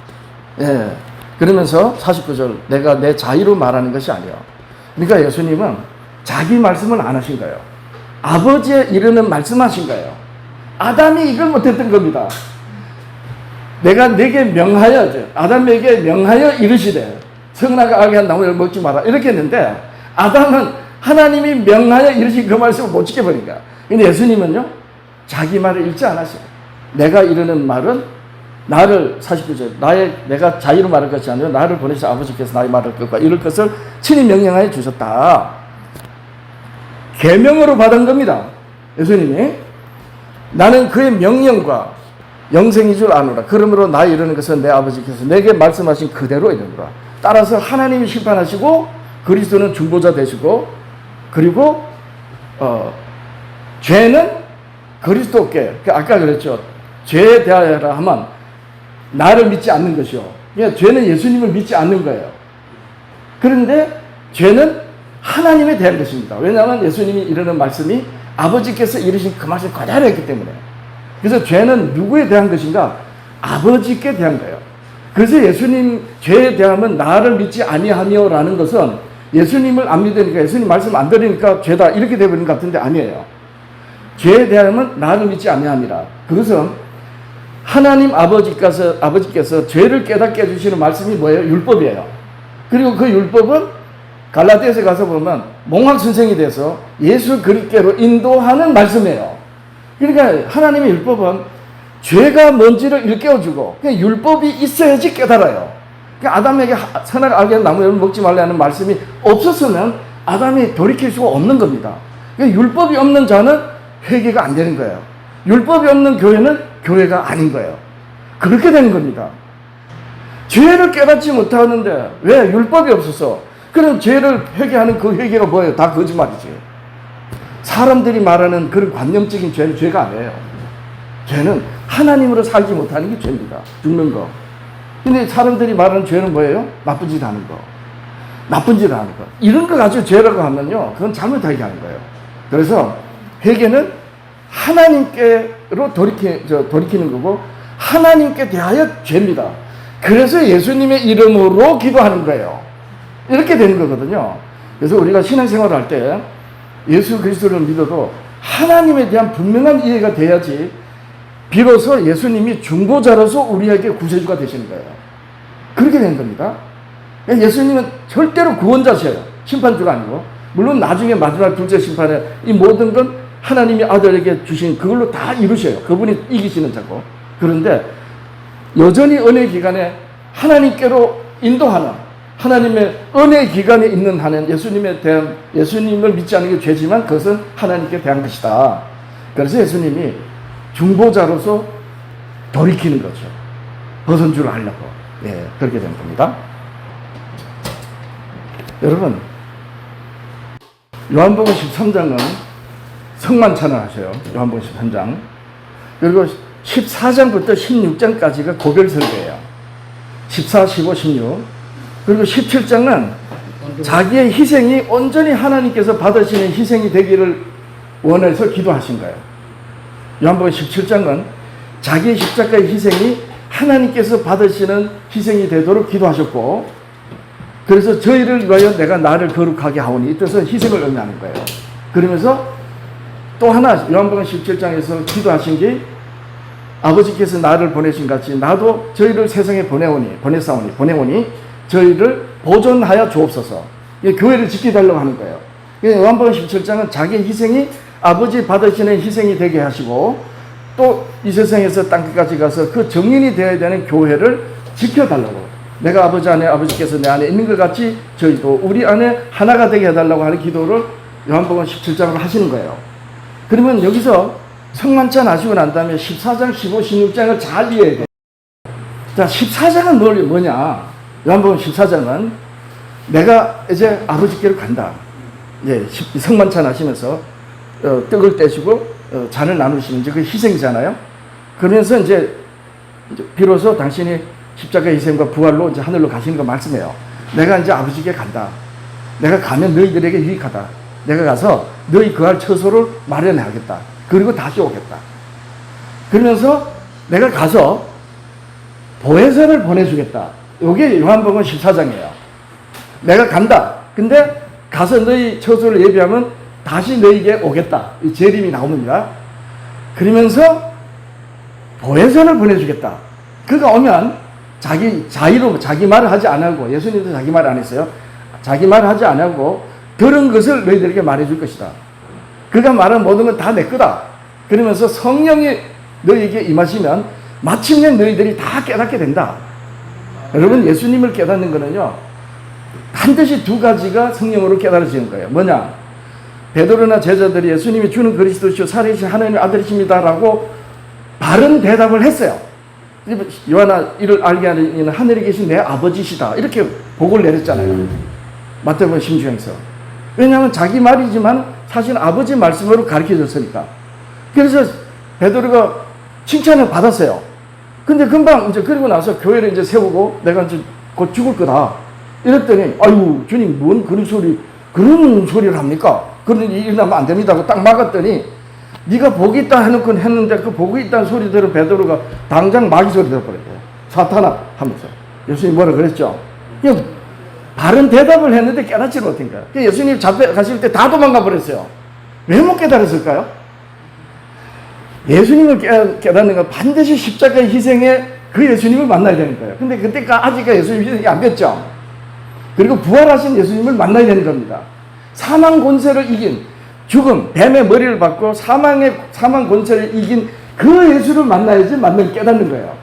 예. 그러면서 49절 내가 내 자의로 말하는 것이 아니에요. 그러니까 예수님은 자기 말씀을 안 하신 거예요. 아버지의 이르는 말씀하신 거예요. 아담이 이걸 못했던 겁니다. 내가 내게 명하여 아담에게 명하여 이르시되 선악과 악의 한 나무를 먹지 마라 이렇게 했는데 아담은 하나님이 명하여 이르신 그 말씀을 못 지켜버린 거야. 근데 예수님은요 자기 말을 읽지 않았어요. 내가 이르는 말은 나를 49절 내가 자유로 말할 것이 아니라 나를 보내신 아버지께서 나의 말을 듣고 이럴 것을 친히 명령하여 주셨다. 계명으로 받은 겁니다. 예수님이 나는 그의 명령과 영생인 줄 아노라. 그러므로 나 이르는 것은 내 아버지께서 내게 말씀하신 그대로 이르노라. 따라서 하나님이 심판하시고 그리스도는 중보자 되시고 그리고 죄는 그리스도께 아까 그랬죠. 죄에 대하여라 하면 나를 믿지 않는 것이요. 그러니까 죄는 예수님을 믿지 않는 거예요. 그런데 죄는 하나님에 대한 것입니다. 왜냐하면 예수님이 이르는 말씀이 아버지께서 이르신 그 말씀 그대로 했기 때문에. 그래서 죄는 누구에 대한 것인가? 아버지께 대한 거예요. 그래서 예수님 죄에 대하면 나를 믿지 아니하며라는 것은 예수님을 안 믿으니까 예수님 말씀 안 들으니까 죄다 이렇게 되어버린 것 같은데 아니에요. 죄에 대하면 나를 믿지 아니함이라. 그것은 하나님 아버지께서 죄를 깨닫게 해주시는 말씀이 뭐예요? 율법이에요. 그리고 그 율법은 갈라디아서 가서 보면 몽학 선생이 돼서 예수 그리스도로 인도하는 말씀이에요. 그러니까 하나님의 율법은 죄가 뭔지를 일깨워주고 그냥 율법이 있어야지 깨달아요. 그러니까 아담에게 선악과 악의 나무를 먹지 말라는 말씀이 없었으면 아담이 돌이킬 수가 없는 겁니다. 그러니까 율법이 없는 자는 회개가 안 되는 거예요. 율법이 없는 교회는 교회가 아닌 거예요. 그렇게 되는 겁니다. 죄를 깨닫지 못하는데 왜 율법이 없어서 그럼 죄를 회개하는 그 회개가 뭐예요? 다 거짓말이지. 사람들이 말하는 그런 관념적인 죄는 죄가 아니에요. 죄는 하나님으로 살지 못하는 게 죄입니다. 죽는 거. 근데 사람들이 말하는 죄는 뭐예요? 나쁜 짓 하는 거. 나쁜 짓 하는 거. 이런 거 가지고 죄라고 하면요. 그건 잘못하게 하는 거예요. 그래서 회개는 하나님께로 돌이키는 거고 하나님께 대하여 죄입니다. 그래서 예수님의 이름으로 기도하는 거예요. 이렇게 되는 거거든요. 그래서 우리가 신앙생활을 할 때 예수 그리스도를 믿어도 하나님에 대한 분명한 이해가 돼야지 비로소 예수님이 중보자로서 우리에게 구세주가 되시는 거예요. 그렇게 된 겁니다. 예수님은 절대로 구원자셔요. 심판주가 아니고. 물론 나중에 마지막 둘째 심판에 이 모든 건 하나님이 아들에게 주신 그걸로 다 이루셔요. 그분이 이기시는 자고. 그런데 여전히 은혜 기간에 하나님께로 인도하는 하나님의 은혜 기간에 있는 한은 예수님을 믿지 않는 게 죄지만 그것은 하나님께 대한 것이다. 그래서 예수님이 중보자로서 돌이키는 거죠. 벗은 줄 알려고. 예, 그렇게 된 겁니다. 여러분, 요한복음 13장은 성만 찬양하세요. 요한복음 13장. 그리고 14장부터 16장까지가 고별 설교예요. 14, 15, 16. 그리고 17장은 자기의 희생이 온전히 하나님께서 받으시는 희생이 되기를 원해서 기도하신 거예요. 요한복음 17장은 자기의 십자가의 희생이 하나님께서 받으시는 희생이 되도록 기도하셨고, 그래서 저희를 위하여 내가 나를 거룩하게 하오니, 이 뜻은 희생을 의미하는 거예요. 그러면서 또 하나 요한복음 17장에서 기도하신 게, 아버지께서 나를 보내신 같이 나도 저희를 세상에 보내오니 저희를 보존하여 주옵소서. 교회를 지켜달라고 하는 거예요. 요한복음 17장은 자기의 희생이 아버지 받으시는 희생이 되게 하시고, 또 이 세상에서 땅끝까지 가서 그 정인이 되어야 되는 교회를 지켜달라고, 내가 아버지 안에 아버지께서 내 안에 있는 것 같이 저희도 우리 안에 하나가 되게 해달라고 하는 기도를 요한복음 17장으로 하시는 거예요. 그러면 여기서 성만찬 하시고 난 다음에 14장, 15, 16장을 잘 이해해야 돼요. 자, 14장은 뭐냐? 요한복음 14장은 내가 이제 아버지께로 간다. 예, 성만찬 하시면서 떡을 떼시고 잔을 나누시는 그 희생이잖아요. 그러면서 이제 비로소 당신이 십자가의 희생과 부활로 이제 하늘로 가시는 거 말씀해요. 내가 이제 아버지께 간다. 내가 가면 너희들에게 유익하다. 내가 가서 너희 거할 처소를 마련하겠다. 그리고 다시 오겠다. 그러면서 내가 가서 보혜사를 보내주겠다. 이게 요한복음 14장이에요. 내가 간다. 근데 가서 너희 처소를 예비하면 다시 너희에게 오겠다. 이 재림이 나옵니다. 그러면서 보혜사를 보내주겠다. 그가 오면 자기 말을 하지 않고, 예수님도 자기 말 안 했어요. 자기 말을 하지 않고 들은 것을 너희들에게 말해줄 것이다. 그가 말한 모든 건 다 내 거다. 그러면서 성령이 너희에게 임하시면 마침내 너희들이 다 깨닫게 된다. 여러분, 예수님을 깨닫는 거는요, 반드시 두 가지가 성령으로 깨달아지는 거예요. 뭐냐? 베드로나 제자들이 예수님이 주는 그리스도시요 살아계신 하나님의 아들이십니다라고 바른 대답을 했어요. 요한아, 이를 알게 하는 이는 하늘에 계신 내 아버지시다. 이렇게 복을 내렸잖아요. 마태복음 신주에서. 왜냐하면 자기 말이지만 사실 아버지 말씀으로 가르쳐줬으니까. 그래서 베드로가 칭찬을 받았어요. 근데 금방 이제 그리고 나서 교회를 이제 세우고 내가 이제 곧 죽을 거다. 이랬더니, 아유, 주님, 뭔 그런 소리를 합니까? 그런 일이 일어나면 안 됩니다 하고 딱 막았더니, 네가 복이 있다 해놓고 했는데 그 복이 있다는 소리 들은 베드로가 당장 마귀 소리 들어버렸대요. 사탄아 하면서. 예수님 뭐라 그랬죠? 그냥 바른 대답을 했는데 깨닫지 못한 거야. 예수님 잡혀가실 때 다 도망가 버렸어요. 왜 못 깨달았을까요? 예수님을 깨닫는 건 반드시 십자가의 희생에 그 예수님을 만나야 되는 거예요. 근데 그때까지 아직 예수님 희생이 안 됐죠. 그리고 부활하신 예수님을 만나야 되는 겁니다. 사망 권세를 이긴, 죽음, 뱀의 머리를 받고 사망 권세를 이긴 그 예수를 만나야지 깨닫는 거예요.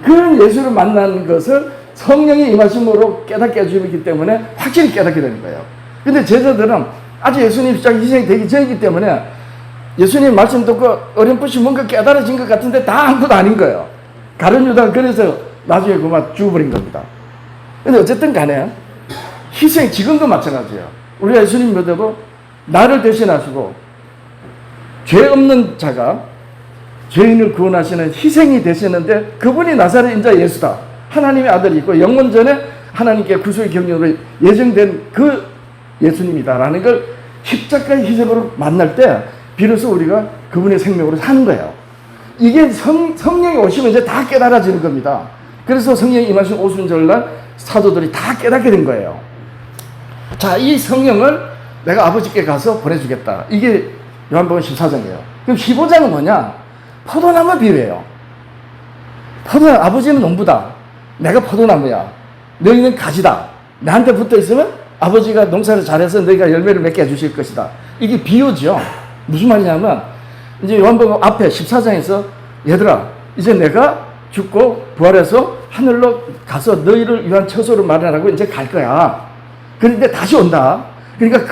그 예수를 만나는 것을 성령의 임하심으로 깨닫게 해주기 때문에 확실히 깨닫게 되는 거예요. 근데 제자들은 아직 예수님 십자가 희생이 되기 전이기 때문에 예수님 말씀 듣고 어렴풋이 뭔가 깨달아진 것 같은데 다 아무것도 아닌 거예요. 가룟 유다가 그래서 나중에 그만 죽어버린 겁니다. 근데 어쨌든 간에 희생, 지금도 마찬가지예요. 우리가 예수님 믿어도 나를 대신하시고 죄 없는 자가 죄인을 구원하시는 희생이 되시는데 그분이 나사렛 인자 예수다. 하나님의 아들이 있고 영원전에 하나님께 구속의 경륜으로 예정된 그 예수님이다라는 걸 십자가의 희생으로 만날 때 비로소 우리가 그분의 생명으로 사는 거예요. 이게 성령이 오시면 이제 다 깨달아지는 겁니다. 그래서 성령이 임하신 오순절날 사도들이 다 깨닫게 된 거예요. 자, 이 성령을 내가 아버지께 가서 보내주겠다. 이게 요한복음 14장이에요. 그럼 15장은 뭐냐? 포도나무 비유예요. 아버지는 농부다. 내가 포도나무야. 너희는 가지다. 나한테 붙어 있으면 아버지가 농사를 잘해서 너희가 열매를 맺게 해주실 것이다. 이게 비유죠. 무슨 말이냐면 이제 요한복음 앞에 14장에서 얘들아, 이제 내가 죽고 부활해서 하늘로 가서 너희를 위한 처소를 마련하고 이제 갈 거야. 그런데 다시 온다. 그러니까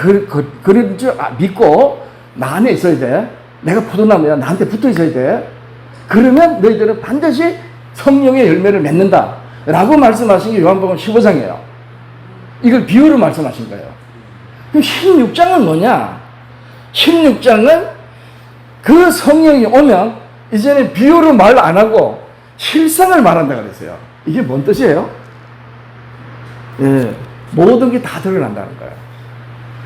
그런 줄 믿고 나 안에 있어야 돼. 내가 포도나무야. 나한테 붙어 있어야 돼. 그러면 너희들은 반드시 성령의 열매를 맺는다. 라고 말씀하신 게 요한복음 15장이에요. 이걸 비유로 말씀하신 거예요. 그럼 16장은 뭐냐? 16장은 그 성령이 오면 이제는 비유로 말 안 하고 실상을 말한다 그랬어요. 이게 뭔 뜻이에요? 예, 모든 게 다 드러난다는 거예요.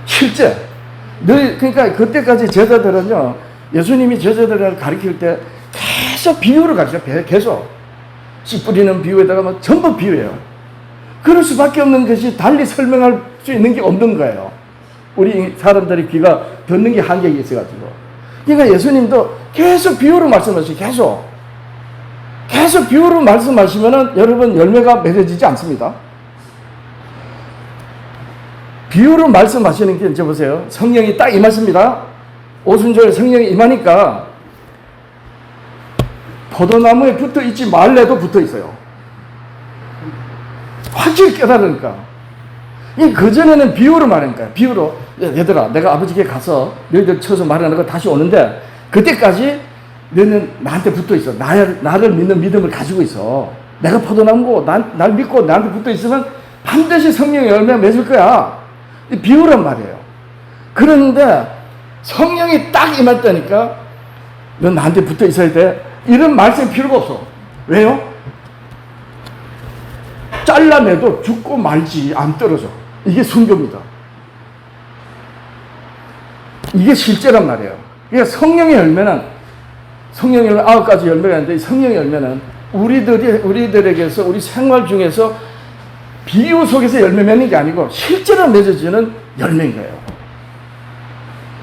실제. 그러니까 그때까지 제자들은요, 예수님이 제자들을 가르칠 때 계속 비유를 가르쳐. 계속. 씨 뿌리는 비유에다가 막 전부 비유예요. 그럴 수밖에 없는 것이 달리 설명할 수 있는 게 없는 거예요. 우리 사람들이 귀가 듣는 게 한계가 있어가지고. 그러니까 예수님도 계속 비유로 말씀하시고 계속 비유로 말씀하시면은 여러분 열매가 맺어지지 않습니다. 비유로 말씀하시는 게 이제 보세요. 성령이 딱 임하십니다. 오순절 성령이 임하니까 포도나무에 붙어 있지 말래도 붙어 있어요. 확실히 깨달으니까. 그전에는 비유로 말하니까요. 비유로, 얘들아, 내가 아버지께 가서 너희들 쳐서 말하는 거 다시 오는데, 그때까지 너는 나한테 붙어 있어. 나를 믿는 믿음을 가지고 있어. 내가 포도나무고, 날 믿고 나한테 붙어 있으면 반드시 성령의 열매가 맺을 거야. 비유란 말이에요. 그런데 성령이 딱 임했다니까, 넌 나한테 붙어 있어야 돼. 이런 말씀 필요가 없어. 왜요? 잘라내도 죽고 말지 안 떨어져. 이게 순교입니다. 이게 실제란 말이에요. 그러니까 성령의 열매는, 성령의 열매 9가지 열매가 있는데, 성령의 열매는 우리들에게서, 우리 생활 중에서 비유 속에서 열매 맺는 게 아니고 실제로 맺어지는 열매인 거예요.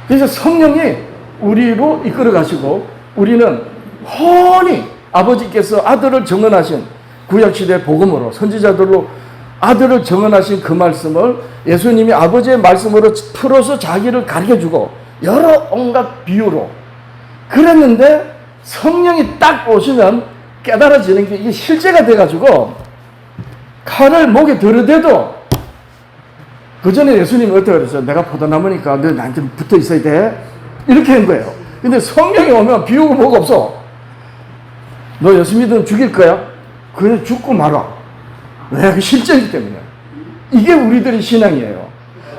그래서 성령이 우리로 이끌어 가시고, 우리는 훤히 아버지께서 아들을 정언하신 구약시대 복음으로, 선지자들로 아들을 정언하신 그 말씀을 예수님이 아버지의 말씀으로 풀어서 자기를 가르쳐주고 여러 온갖 비유로 그랬는데, 성령이 딱 오시면 깨달아지는 게 이게 실제가 돼가지고 칼을 목에 들어대도, 그 전에 예수님이 어떻게 그랬어요? 내가 포도나무니까 너 나한테 붙어 있어야 돼. 이렇게 한 거예요. 근데 성령이 오면 비유가 뭐가 없어. 너 예수 믿으면 죽일 거야? 그래, 죽고 말아. 왜? 그 실제이기 때문에. 이게 우리들의 신앙이에요.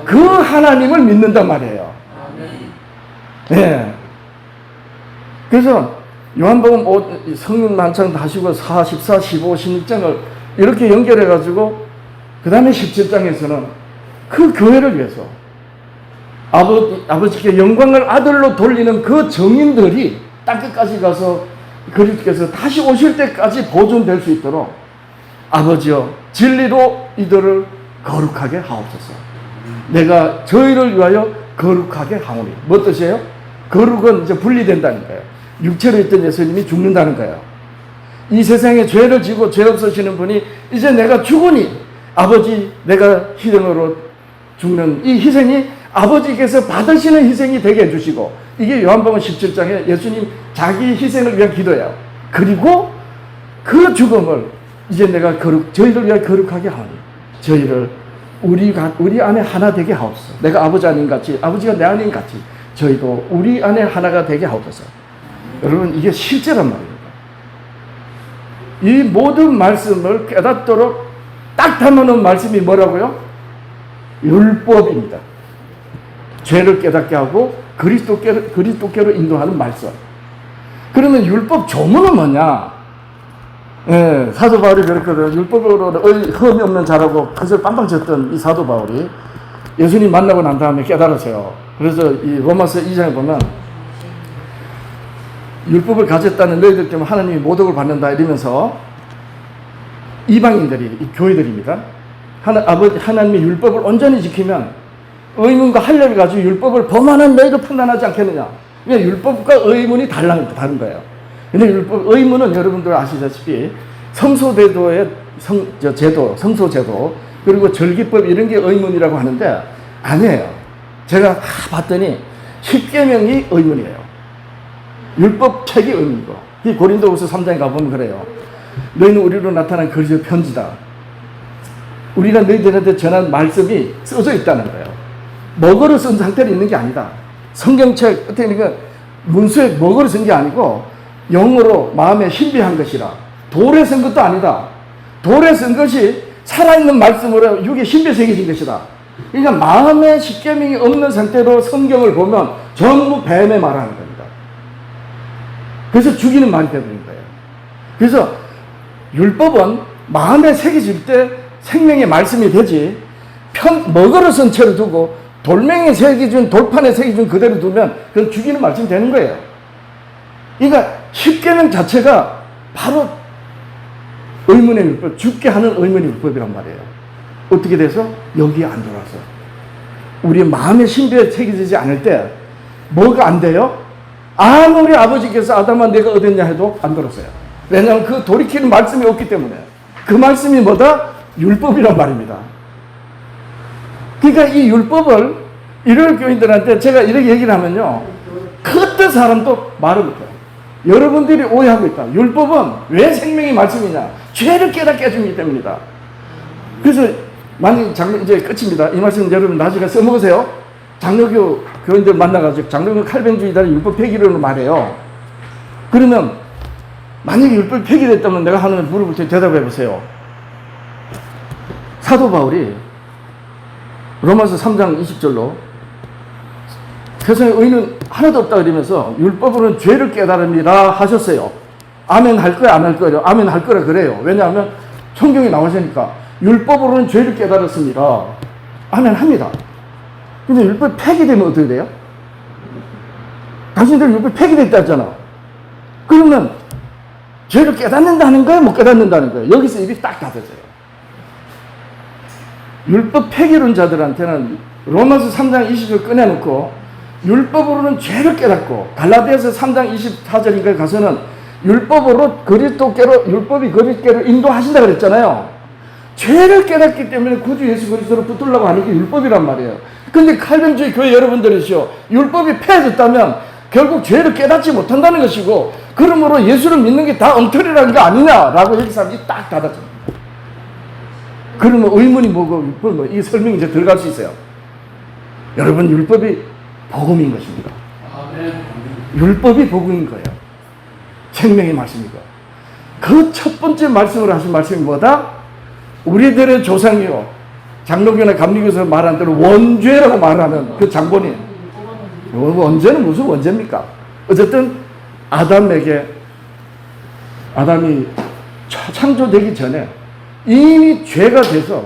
그 하나님을 믿는단 말이에요. 네. 그래서 요한복음 성령 만찬 하시고 14, 15, 16장을 이렇게 연결해가지고 그 다음에 17장에서는 그 교회를 위해서 아버지께 영광을 아들로 돌리는 그 정인들이 땅끝까지 가서 그리스도께서 다시 오실 때까지 보존될 수 있도록 아버지여 진리로 이들을 거룩하게 하옵소서. 내가 저희를 위하여 거룩하게 하오니. 뭐 뜻이에요? 거룩은 이제 분리된다는 거예요. 육체로 있던 예수님이 죽는다는 거예요. 이 세상에 죄를 지고 죄 없으시는 분이 이제 내가 죽으니 아버지 내가 희생으로 죽는 이 희생이 아버지께서 받으시는 희생이 되게 해주시고, 이게 요한복음 17장에 예수님 자기 희생을 위한 기도예요. 그리고 그 죽음을 이제 내가 저희를 위하여 거룩하게 하오니 저희를 우리 안에 하나 되게 하옵소서. 내가 아버지 안인 같이 아버지가 내 안인 같이 저희도 우리 안에 하나가 되게 하옵소서. 여러분, 이게 실제란 말입니다. 이 모든 말씀을 깨닫도록 딱 담아놓은 말씀이 뭐라고요? 율법입니다. 죄를 깨닫게 하고 그리스도께로 인도하는 말씀. 그러면 율법 조문은 뭐냐? 예, 사도 바울이 그랬거든. 율법으로 흠이 없는 자라고 그것을 빵빵 쳤던 이 사도 바울이 예수님 만나고 난 다음에 깨달았어요. 그래서 이 로마서 2장에 보면 율법을 가졌다는 너희들 때문에 하나님이 모독을 받는다 이러면서 이방인들이, 이 교회들입니다. 하나님의 율법을 온전히 지키면 의문과 할례를 가지고 율법을 범하는 너희도 판단하지 않겠느냐. 그러니까 율법과 의문이 다른 거예요. 근데 의문은 여러분들 아시다시피 성소제도의 성소제도, 그리고 절기법 이런 게 의문이라고 하는데 아니에요. 제가 봤더니 십계명이 의문이에요. 율법책이 의문이고, 이 고린도후서 3장에 가보면 그래요. 너희는 우리로 나타난 그리스도의 편지다. 우리가 너희들한테 전한 말씀이 써져 있다는 거예요. 먹으로 쓴 상태로 있는 게 아니다. 성경책, 어떻게 보니까 문수에 먹으로 쓴 게 아니고 영어로 마음에 신비한 것이라. 돌에 쓴 것도 아니다. 돌에 쓴 것이 살아있는 말씀으로 육에 신비 새겨진 것이다. 그러니까 마음에 십계명이 없는 상태로 성경을 보면 전부 뱀의 말하는 겁니다. 그래서 죽이는 말이 되어버린 거예요. 그래서 율법은 마음에 새겨질 때 생명의 말씀이 되지, 먹으로 쓴 채로 두고 돌판에 새겨준 그대로 두면 그건 죽이는 말씀이 되는 거예요. 그러니까 십계명 자체가 바로 의문의 율법, 죽게 하는 의문의 율법이란 말이에요. 어떻게 돼서? 여기에 안 들어와서. 우리의 마음의 신비에 새겨지지 않을 때 뭐가 안 돼요? 아무리 아버지께서 아담아 내가 어딨냐 해도 안 들었어요. 왜냐하면 그 돌이키는 말씀이 없기 때문에. 그 말씀이 뭐다? 율법이란 말입니다. 그러니까 이 율법을 일요일 교인들한테 제가 이렇게 얘기를 하면요, 그때 사람도 말을 못해요. 여러분들이 오해하고 있다. 율법은 왜 생명의 말씀이냐? 죄를 깨닫게 해주기 때문이다. 그래서 만약 이제 끝입니다. 이 말씀 여러분 나중에 써먹으세요. 장로교 교인들 만나가지고 장로교 칼뱅주의자는 율법 폐기론을 말해요. 그러면 만약에 율법이 폐기됐다면 내가 하는 물어볼 때 대답해 보세요. 사도 바울이 로마서 3장 20절로 세상에 의는 하나도 없다 그러면서 율법으로는 죄를 깨달음이라 하셨어요. 아멘 할 거야 안 할 거예요? 아멘 할 거라 그래요. 왜냐하면 성경이 나오시니까 율법으로는 죄를 깨달았습니다. 아멘 합니다. 근데 율법이 폐기되면 어떻게 돼요? 당신들 율법이 폐기됐다 했잖아. 그러면 죄를 깨닫는다는 거예요? 못 깨닫는다는 거예요? 여기서 입이 딱 닫혀져요. 율법 폐기론자들한테는 로마서 3장 20을 꺼내놓고 율법으로는 죄를 깨닫고 갈라디아서 3장 24절인가에 가서는 율법으로 그리스도께로 율법이 그리스도께로 인도하신다 그랬잖아요. 죄를 깨닫기 때문에 구주 예수 그리스도로 붙들려고 하는 게 율법이란 말이에요. 근데 칼뱅주의 교회 여러분들이시오, 율법이 폐해졌다면 결국 죄를 깨닫지 못한다는 것이고, 그러므로 예수를 믿는 게 다 엉터리라는 거 아니냐라고 여기 사람이 딱 닫아줍니다. 그러면 의문이 뭐고 율법이 뭐, 이 설명이 이제 들어갈 수 있어요. 여러분, 율법이 복음인 것입니다. 율법이 복음인 거예요. 생명의 말씀이고. 그 첫 번째 말씀으로 하신 말씀이 뭐다? 우리들의 조상이요, 장로교나 감리교에서 말한 대로 원죄라고 말하는 그 장본인. 원죄는 무슨 원죄입니까? 어쨌든 아담이 창조되기 전에 이미 죄가 돼서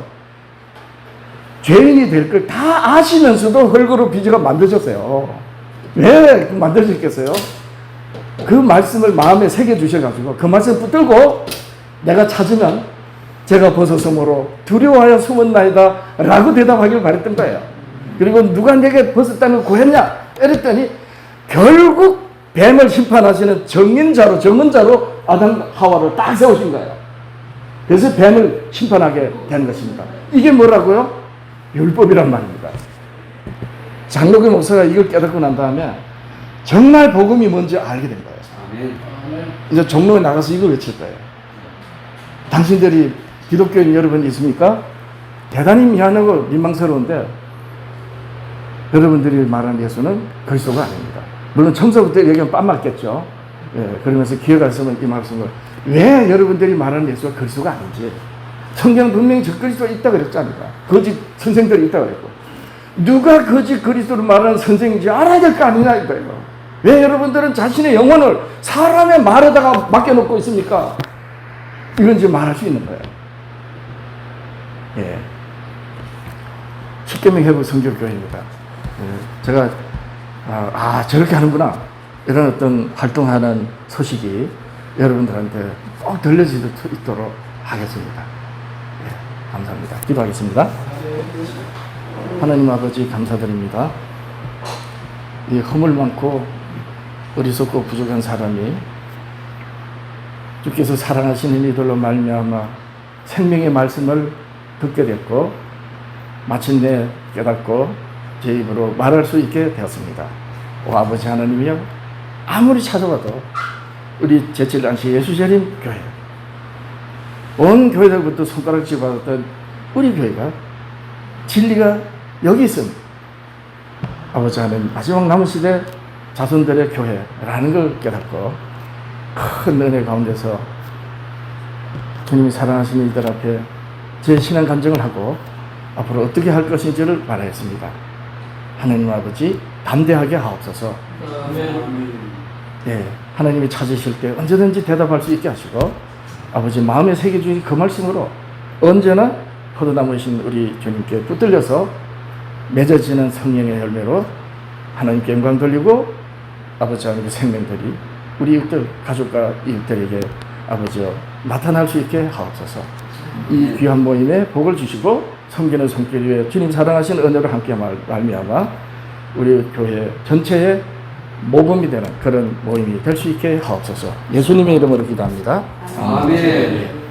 죄인이 될 걸 다 아시면서도 흙으로 빚어가 만드셨어요. 왜 만드셨겠어요? 그 말씀을 마음에 새겨주셔가지고 그 말씀 붙들고 내가 찾으면 제가 벗었으므로 두려워하여 숨었나이다 라고 대답하길 바랬던 거예요. 그리고 누가 내게 벗었다는 걸 구했냐 이랬더니 결국 뱀을 심판하시는 정은자로 아담 하와를 딱 세우신 거예요. 그래서 뱀을 심판하게 된 것입니다. 이게 뭐라고요? 율법이란 말입니다. 장로교 목사가 이걸 깨닫고 난 다음에 정말 복음이 뭔지 알게 된 거예요. 이제 종로에 나가서 이걸 외칠 거예요. 당신들이 기독교인 여러분 있습니까? 대단히 미안하고 민망스러운데 여러분들이 말하는 예수는 그리스도가 아닙니다. 물론 처음부터 얘기하면 빤 맞겠죠. 예, 그러면서 기억하시면 이 말씀을 왜 여러분들이 말하는 예수가 그리스도가 아닌지, 성경 분명히 저 그리스도가 있다 그랬잖아요. 거짓 선생들이 있다 그랬고, 누가 거짓 그리스도를 말하는 선생인지 알아야 될 거 아니냐 이거예요. 왜 여러분들은 자신의 영혼을 사람의 말에다가 맡겨놓고 있습니까? 이건 지금 말할 수 있는 거예요. 예. 십계명 회복 성결교회입니다. 예. 제가 저렇게 하는구나 이런 어떤 활동하는 소식이 여러분들한테 꼭 들려질 수 있도록 하겠습니다. 예. 감사합니다. 기도하겠습니다. 하나님 아버지 감사드립니다. 이 허물 많고 어리석고 부족한 사람이 주께서 사랑하시는 이들로 말미암아 생명의 말씀을 듣게 됐고 마침내 깨닫고 제 입으로 말할 수 있게 되었습니다. 오 아버지 하나님이여, 아무리 찾아봐도 우리 제7당시 예수재림 교회, 온 교회들부터 손가락질 받았던 우리 교회가 진리가 여기 있습니다. 아버지 하나님, 마지막 남은 시대 자손들의 교회라는 걸 깨닫고 큰 은혜 가운데서 주님이 사랑하시는 이들 앞에 제 신앙 간증을 하고 앞으로 어떻게 할 것인지를 말하겠습니다. 하나님 아버지 담대하게 하옵소서. 예, 하나님이 찾으실 때 언제든지 대답할 수 있게 하시고 아버지 마음에 새겨주신 그 말씀으로 언제나 포도나무이신 우리 주님께 붙들려서 맺어지는 성령의 열매로 하나님께 영광 돌리고 아버지 하나님의 생명들이 우리 이웃들, 가족과 이웃들에게 아버지여 나타날 수 있게 하옵소서. 이 귀한 모임에 복을 주시고 섬기는 손길 위에 주님 사랑하신 은혜로 함께 말미암아 우리 교회 전체의 모범이 되는 그런 모임이 될 수 있게 하옵소서. 예수님의 이름으로 기도합니다. 아멘.